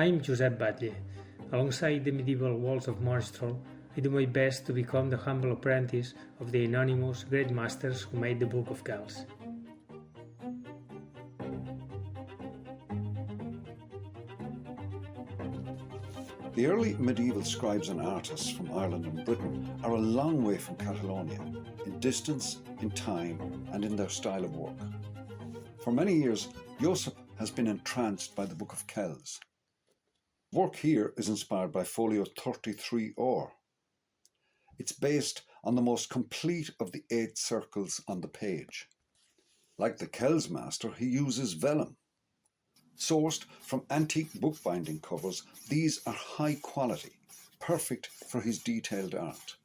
I'm Giuseppe Badley. Alongside the medieval walls of Monstrol, I do my best to become the humble apprentice of the anonymous great masters who made the Book of Kells. The early medieval scribes and artists from Ireland and Britain are a long way from Catalonia, in distance, in time, and in their style of work. For many years, Josip has been entranced by the Book of Kells. Work here is inspired by Folio 33R. It's based on the most complete of the 8 circles on the page. Like the Kells master, he uses vellum. Sourced from antique bookbinding covers, these are high quality, perfect for his detailed art.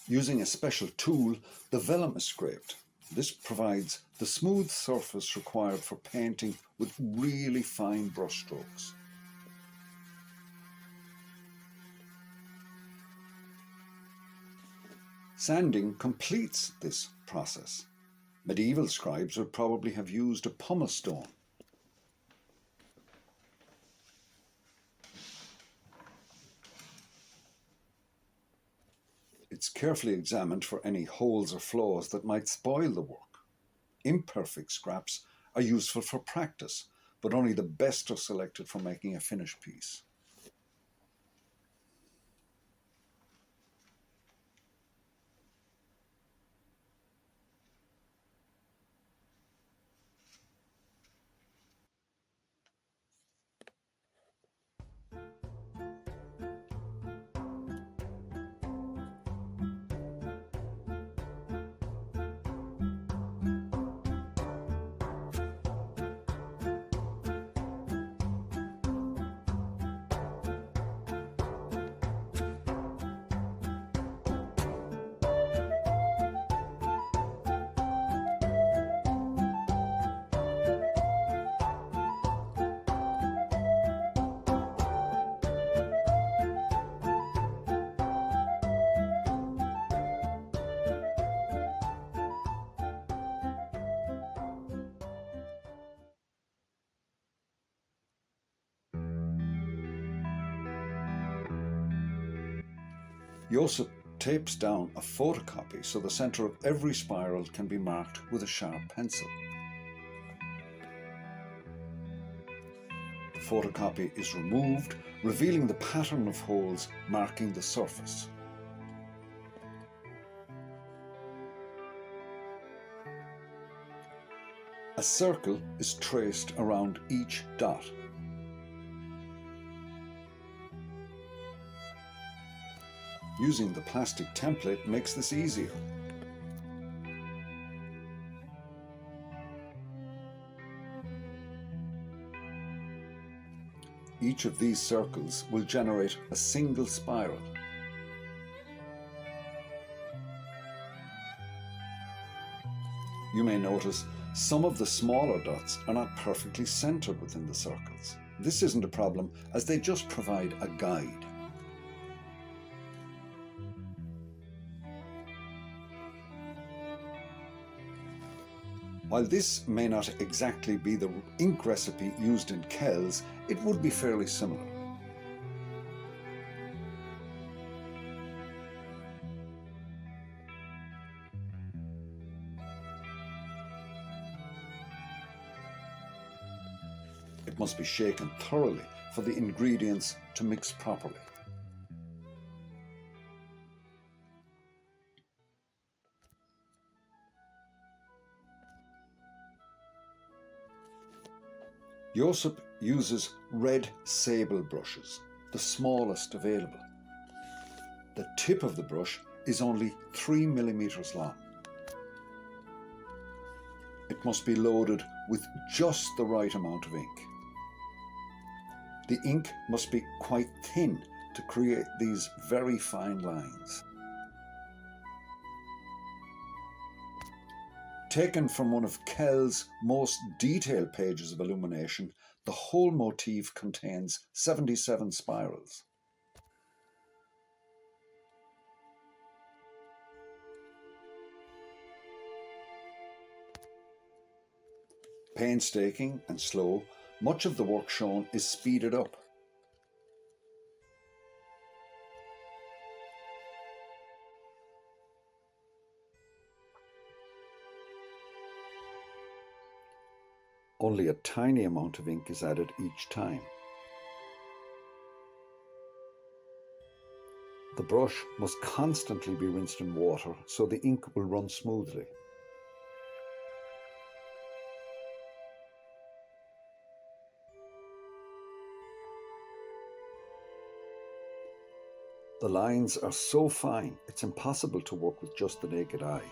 Using a special tool, the vellum is scraped. This provides the smooth surface required for painting with really fine brushstrokes. Sanding completes this process. Medieval scribes would probably have used a pumice stone. It's carefully examined for any holes or flaws that might spoil the work. Imperfect scraps are useful for practice, but only the best are selected for making a finished piece. Josip tapes down a photocopy so the centre of every spiral can be marked with a sharp pencil. The photocopy is removed, revealing the pattern of holes marking the surface. A circle is traced around each dot. Using the plastic template makes this easier. Each of these circles will generate a single spiral. You may notice some of the smaller dots are not perfectly centered within the circles. This isn't a problem, as they just provide a guide. While this may not exactly be the ink recipe used in Kells, it would be fairly similar. It must be shaken thoroughly for the ingredients to mix properly. Josip uses red sable brushes, the smallest available. The tip of the brush is only 3 millimeters long. It must be loaded with just the right amount of ink. The ink must be quite thin to create these very fine lines. Taken from one of Kells' most detailed pages of illumination, the whole motif contains 77 spirals. Painstaking and slow, Much of the work shown is speeded up. Only a tiny amount of ink is added each time. The brush must constantly be rinsed in water so the ink will run smoothly. The lines are so fine, it's impossible to work with just the naked eye.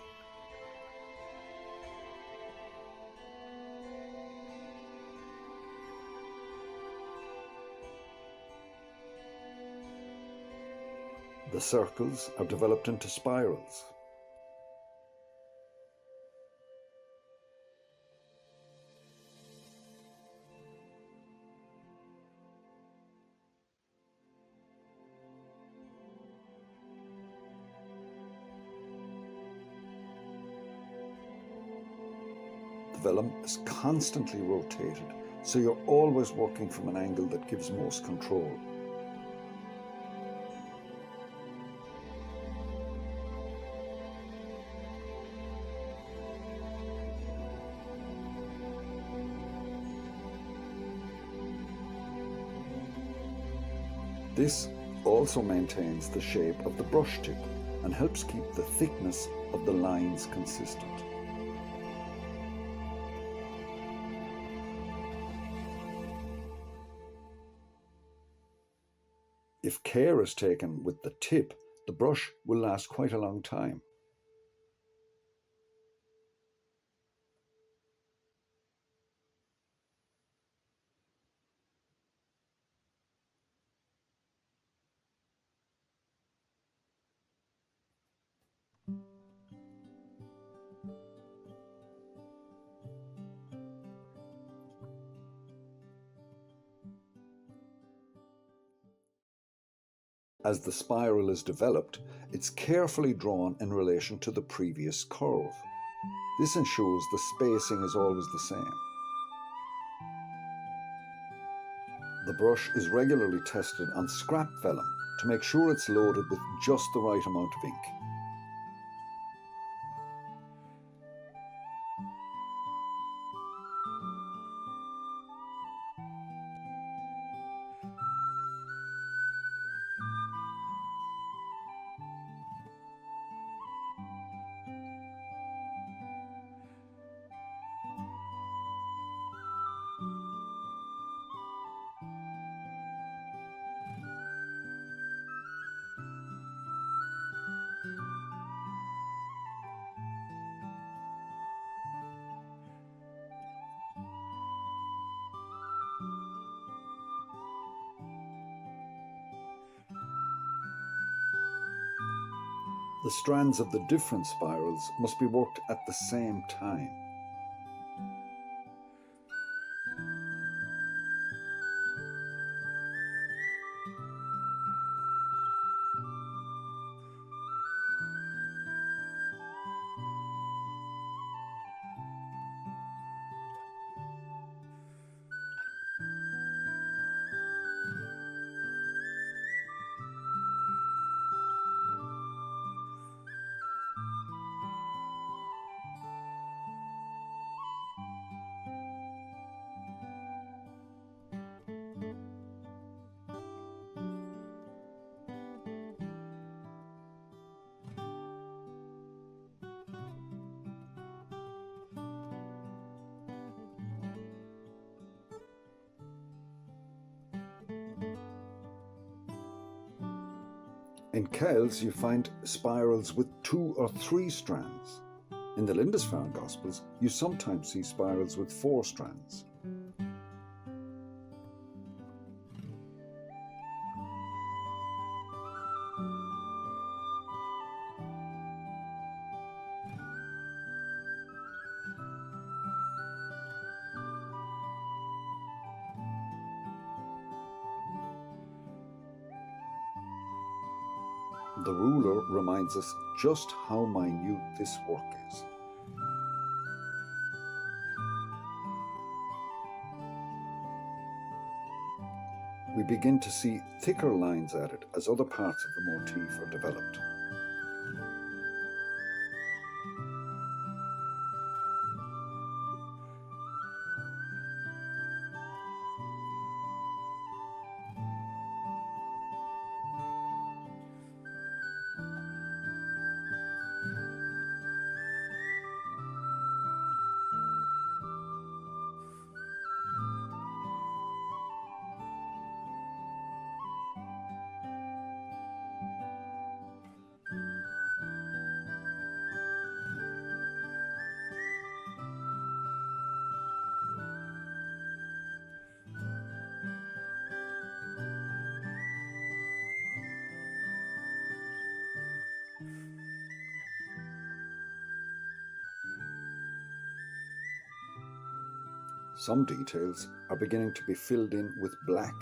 The circles are developed into spirals. The vellum is constantly rotated, so you're always working from an angle that gives most control. This also maintains the shape of the brush tip and helps keep the thickness of the lines consistent. If care is taken with the tip, the brush will last quite a long time. As the spiral is developed, it's carefully drawn in relation to the previous curve. This ensures the spacing is always the same. The brush is regularly tested on scrap vellum to make sure it's loaded with just the right amount of ink. The strands of the different spirals must be worked at the same time. In Kells, you find spirals with 2 or 3 strands. In the Lindisfarne Gospels, you sometimes see spirals with 4 strands. The ruler reminds us just how minute this work is. we begin to see thicker lines added as other parts of the motif are developed. Some details are beginning to be filled in with black.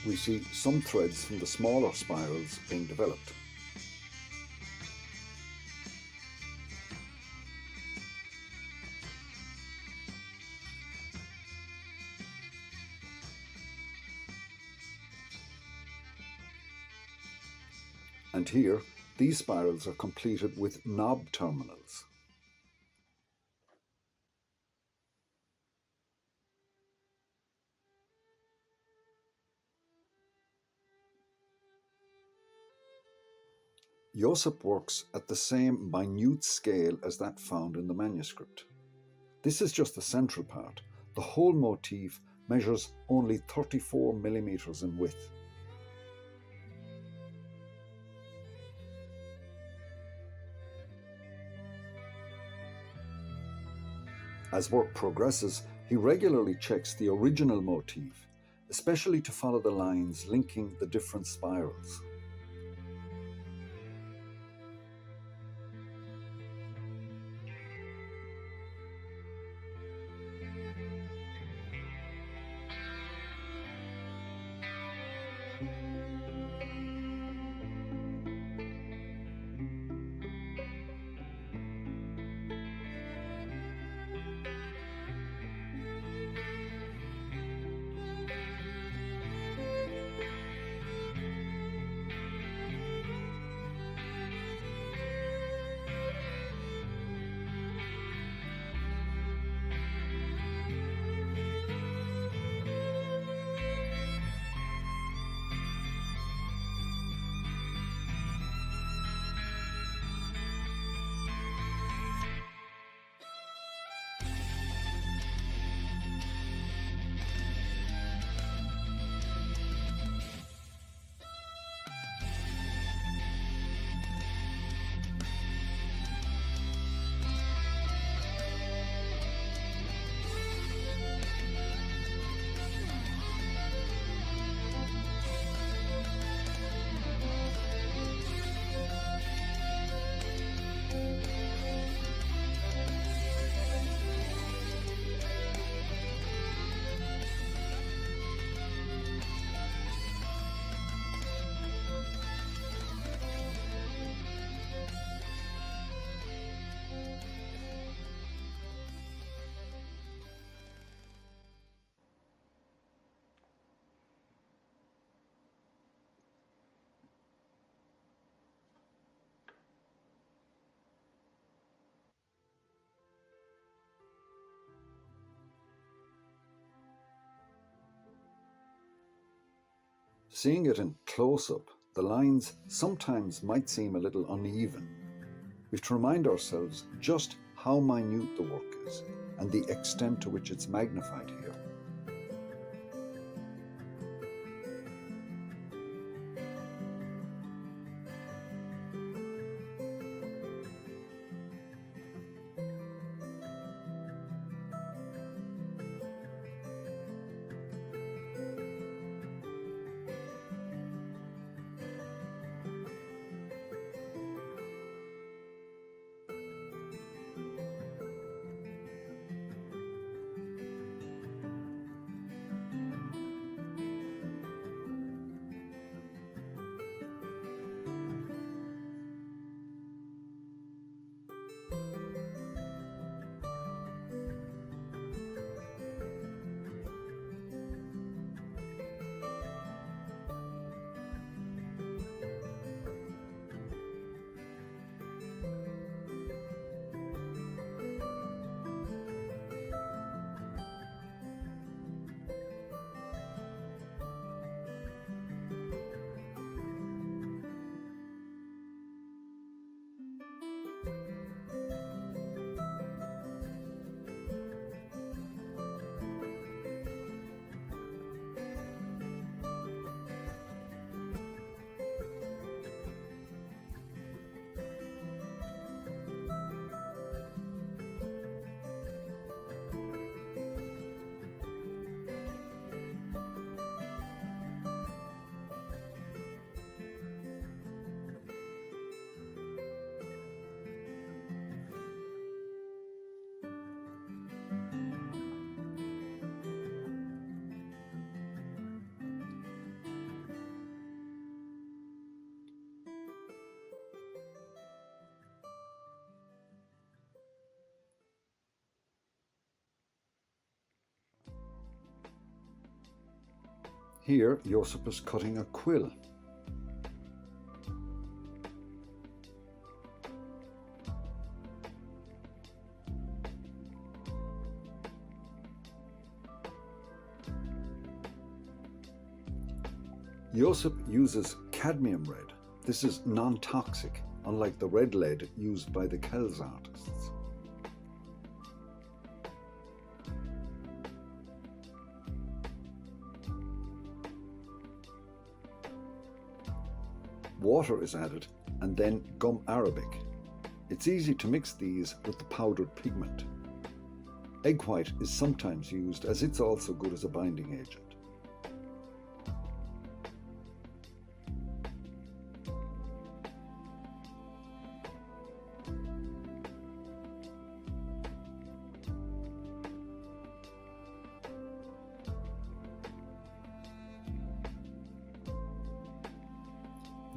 We see some threads from the smaller spirals being developed. And here, these spirals are completed with knob terminals. Josep works at the same minute scale as that found in the manuscript. This is just the central part. The whole motif measures only 34 millimeters in width. As work progresses, he regularly checks the original motif, especially to follow the lines linking the different spirals. Seeing it in close-up, the lines sometimes might seem a little uneven. We have to remind ourselves just how minute the work is and the extent to which it's magnified here. Here, Josip is cutting a quill. Josip uses cadmium red. This is non-toxic, unlike the red lead used by the Kells artists. Water is added and then gum arabic. It's easy to mix these with the powdered pigment. Egg white is sometimes used as it's also good as a binding agent.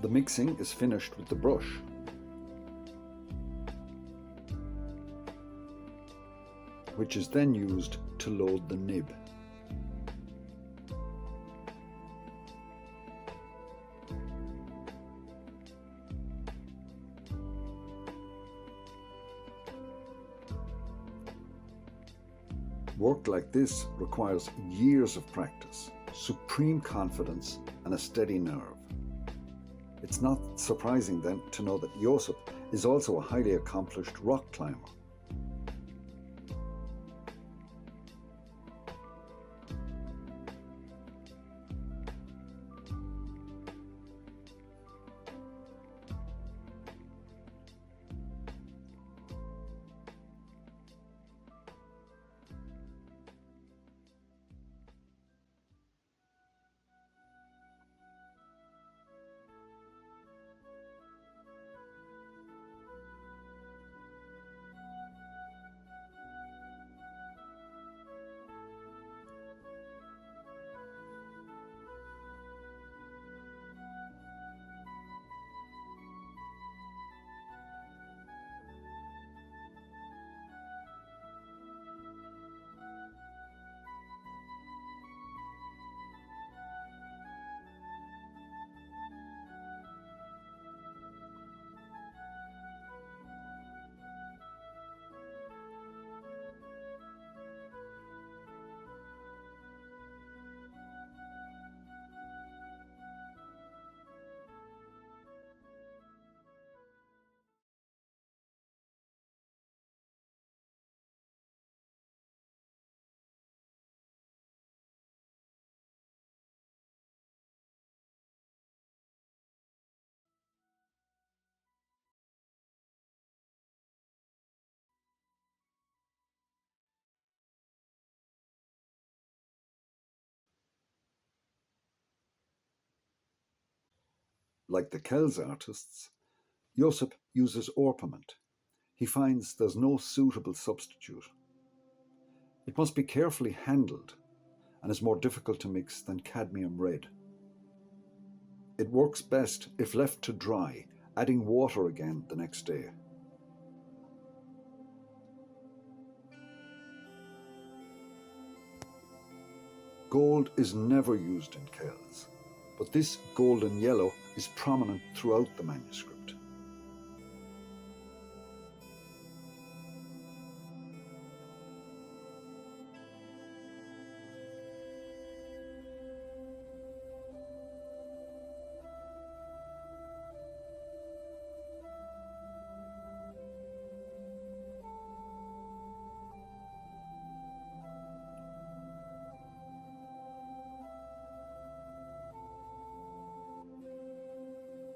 The mixing is finished with the brush. Which is then used to load the nib. Work like this requires years of practice, supreme confidence, and a steady nerve. It's not surprising then to know that Josip is also a highly accomplished rock climber. Like the Kells artists, Josip uses orpiment. He finds there's no suitable substitute. It must be carefully handled and is more difficult to mix than cadmium red. It works best if left to dry, adding water again the next day. Gold is never used in Kells, but this golden yellow is prominent throughout the manuscript.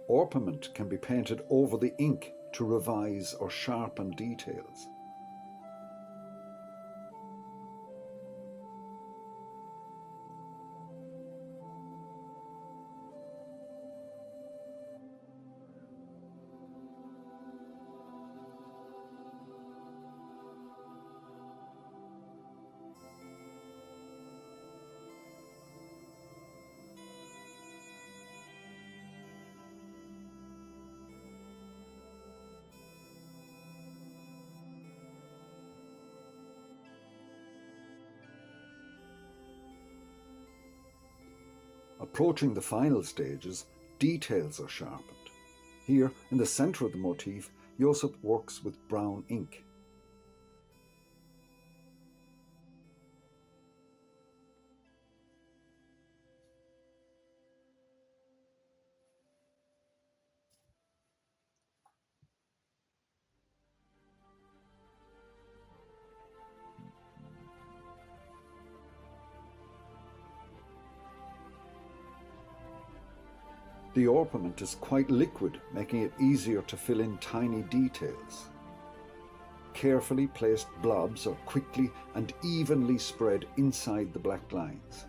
Orpiment can be painted over the ink to revise or sharpen details. Approaching the final stages, details are sharpened. Here, in the centre of the motif, Josip works with brown ink. The orpiment is quite liquid, making it easier to fill in tiny details. Carefully placed blobs are quickly and evenly spread inside the black lines.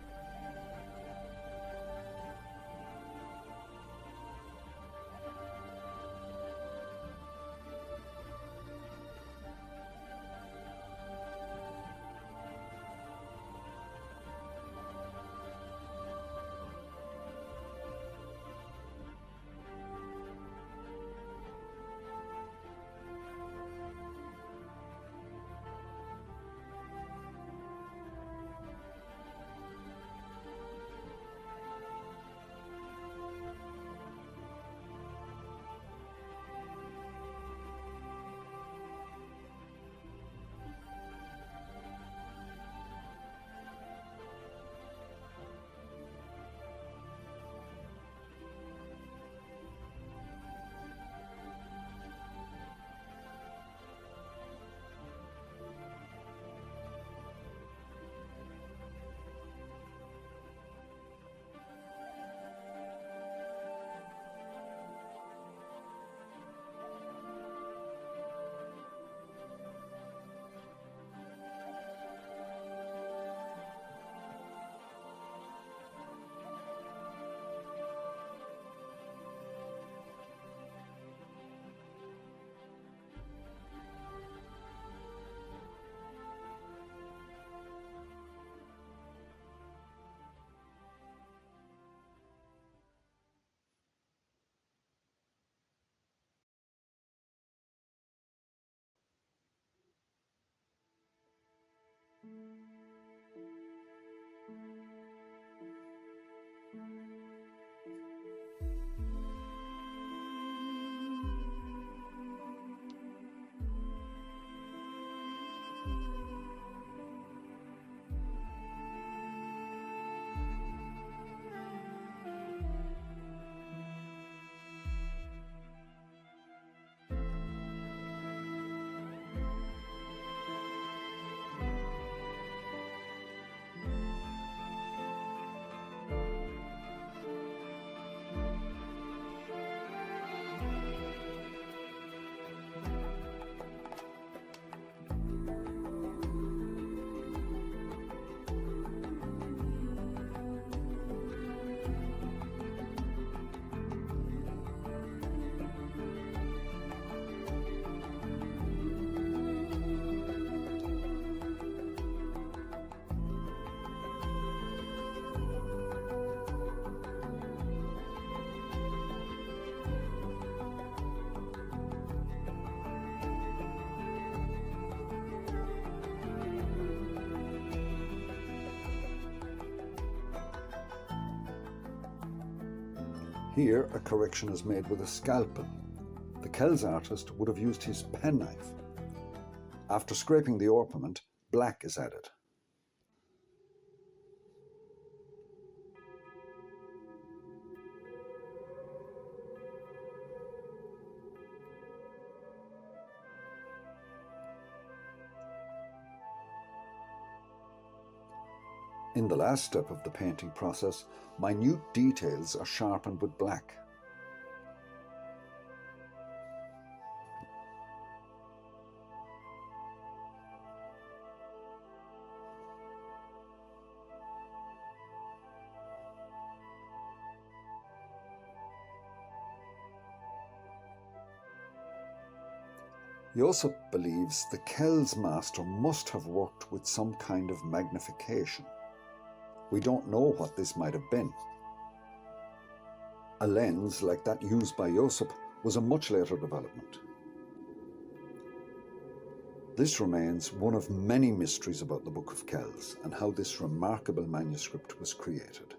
Here, a correction is made with a scalpel. The Kells artist would have used his penknife. After scraping the orpiment, black is added. In the last step of the painting process, minute details are sharpened with black. Josip believes the Kells master must have worked with some kind of magnification. We don't know what this might have been. A lens like that used by Josip was a much later development. This remains one of many mysteries about the Book of Kells and how this remarkable manuscript was created.